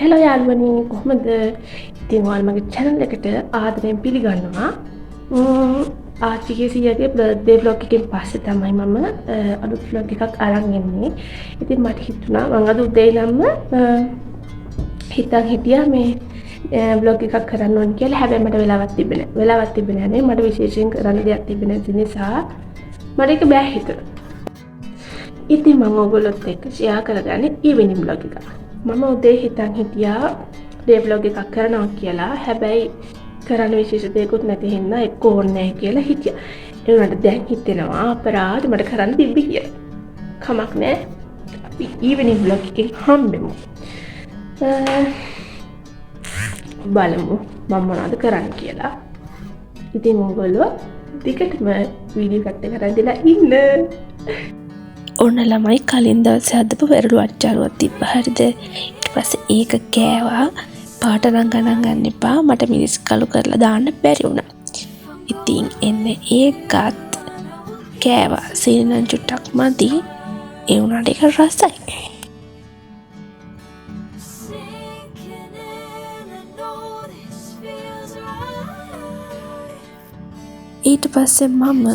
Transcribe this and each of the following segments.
Hello යාළුවනි කොහොමද? ඉතින් ඔයාලා මගේ channel එකට ආදරයෙන් පිළිගන්නවා. ආච්චිගේ සීයාගේ birthday vlog එකෙන් පස්සේ තමයි මම අලුත් vlog එකක් අරන් එන්නේ. ඉතින් මට හිතුණා මම අද උදේ ඉඳන්ම හිතන් හිටියා මේ vlog එකක් කරන්න ඕන කියලා. හැබැයි මට වෙලාවක් තිබ්බේ නැහැ. මට විශේෂයෙන් කරන්න දෙයක් තිබ්බේ නැති නිසා මට ඒක බෑ හිතුණා. ඉතින් මම ඔයගොල්ලොත් එක්ක share කරගන්නේ evening vlog එක. මම උදේ හිතන් හිටියා day vlog එකක් කරනවා කියලා. හැබැයි කරන්න විශේෂ දෙයක්වත් නැති හින්දා එක්ක ඕනේ නැහැ කියලා හිටියා. ඒ වුණාට දැන් හිතෙනවා අපරාධ මට කරන්න තිබ්බේ කියලා. කමක් නැහැ. අපි evening vlog එකෙන් හම්බෙමු. බලමු මම මොනවද කරන්න කියලා. ඉතින් ඔයගොල්ලෝ ටිකටම වීඩියෝ කට් එක කරලා ඉන්න. ඔන්න ළමයි කලින් දවසේ හදපු වෙරළු අච්චාරුවක් තිබ්බ හරිද? ඊට පස්සේ ඒක කෑවා. පාට නම් ගණන් ගන්න එපා. මට මිරිස් කළු කරලා දාන්න බැරි වුණා. ඉතින් එන්නේ ඒකත් කෑවා. සීනන් චුට්ටක් මදි. ඒ වුණාට ඒක රසයි. ඊට පස්සේ මම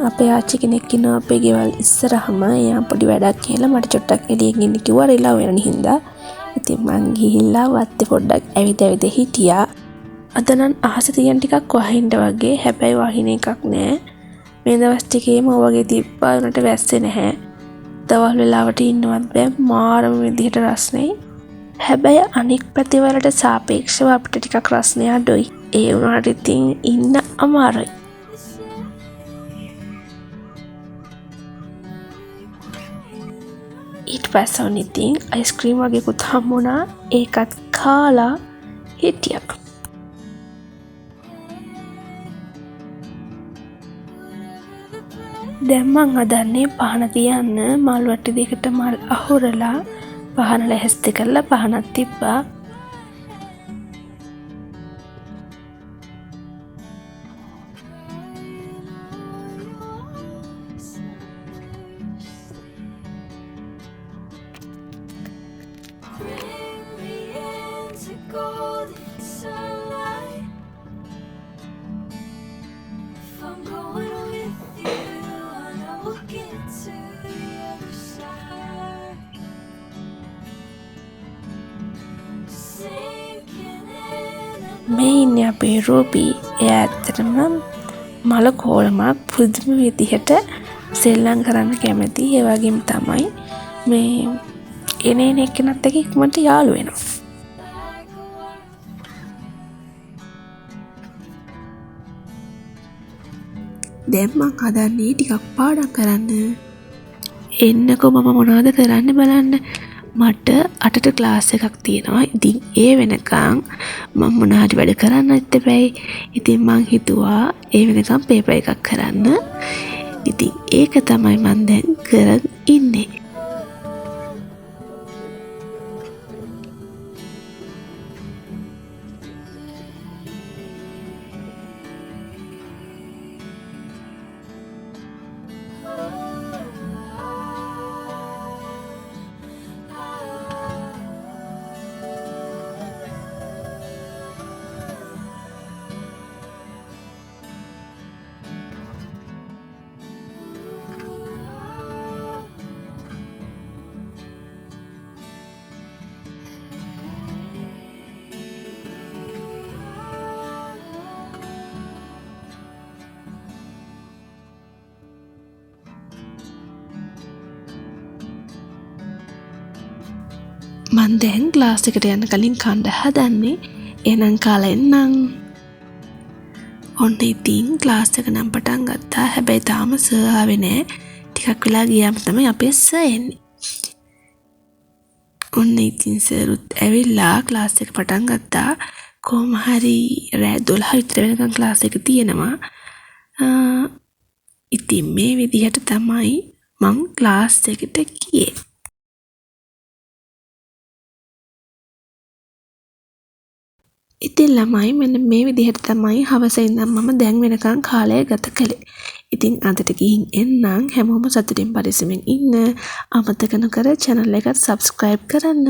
අපේ ආච්චි කෙනෙක් ඉන්නවා අපේ ගෙවල් ඉස්සරහම. එයා පොඩි වැඩක් කියලා මට චුට්ටක් එළියෙන් ඉන්න කිව්වා රිලව් වෙන හින්දා. ඉතින් මං ගිහිල්ලා වත්තේ පොඩ්ඩක් ඇවිද හිටියා. අද නම් අහස තියන් ටිකක් වහින්න වගේ. හැබැයි වහින එකක් නෑ. මේ දවස් ටිකේම ඔයගේ තිබ්බා උනට වැස්සේ නැහැ. දවල් වෙලාවට ඉන්නවත් බෑ. මාරම විදිහට රස්නේ. හැබැයි අනික් පැතිවලට සාපේක්ෂව අපිට ටිකක් රස්නේ අඩුයි. ඒ වුණාට ඉතින් ඉන්න අමාරුයි. ඊට පස්සේ ඉතින් අයිස්ක්‍රීම් වගේකුත් හම්බුණා. ඒකත් කාලා හිටියා. දැන් මං හදන්නේ පහන තියන්න. මල් වට්ටි දෙකට මල් අහුරලා පහන ලැහැස්ති කරලා පහනක් තිබ්බා. මේ ඉන්නේ අපේ රූපී. එයා ඇත්තටම මල කෝලමක් පුදුම විදිහට සෙල්ලම් කරන්න කැමති. ඒ වගේම තමයි මේ එනේන එක්කෙනත් එක්ක ඉක්මනට යාළු වෙනවා. දැන් මං හදන්නේ ටිකක් පාඩම් කරන්න. එන්නකෝ මම මොනවද කරන්න බලන්න. මට 8ට ක්ලාස් එකක් තියෙනවා. ඉතින් ඒ වෙනකන් මම මොන හරි වැඩ කරන්නත් එපැයි. ඉතින් මං හිතුවා ඒ වෙනකන් පේපර් එකක් කරන්න. ඉතින් ඒක තමයි මං දැන් කරන් ඉන්නේ. මන් දැන් ක්ලාස් එකට යන්න කලින් කණ්ඩ හදන්නේ. එහෙනම් කාලා එන්නම්. ඔන්න ඉතින් ක්ලාස් එක නම් පටන් ගත්තා. හැබැයි තාම සර් ආවේ නෑ. ටිකක් වෙලා ගියාම තමයි අපේ සර් එන්නේ. ඔන්න ඉතින් සරුත් ඇවිල්ලා ක්ලාස් එක පටන් ගත්තා. කොහොම හරි රෑ 12 විතර වෙනකන් ක්ලාස් එක තියෙනවා. ඉතින් මේ විදිහට තමයි මං ක්ලාස් එකට ගියේ. ඉතින් ළමයි මෙන්න මේ විදිහට තමයි හවස ඉඳන් මම දැන් වෙනකන් කාලය ගත කළේ. ඉතින් අදට ගිහින් එන්නම්. හැමෝම සතුටින් පරිස්සමෙන් ඉන්න. අමතක නොකර channel එකට subscribe කරන්න.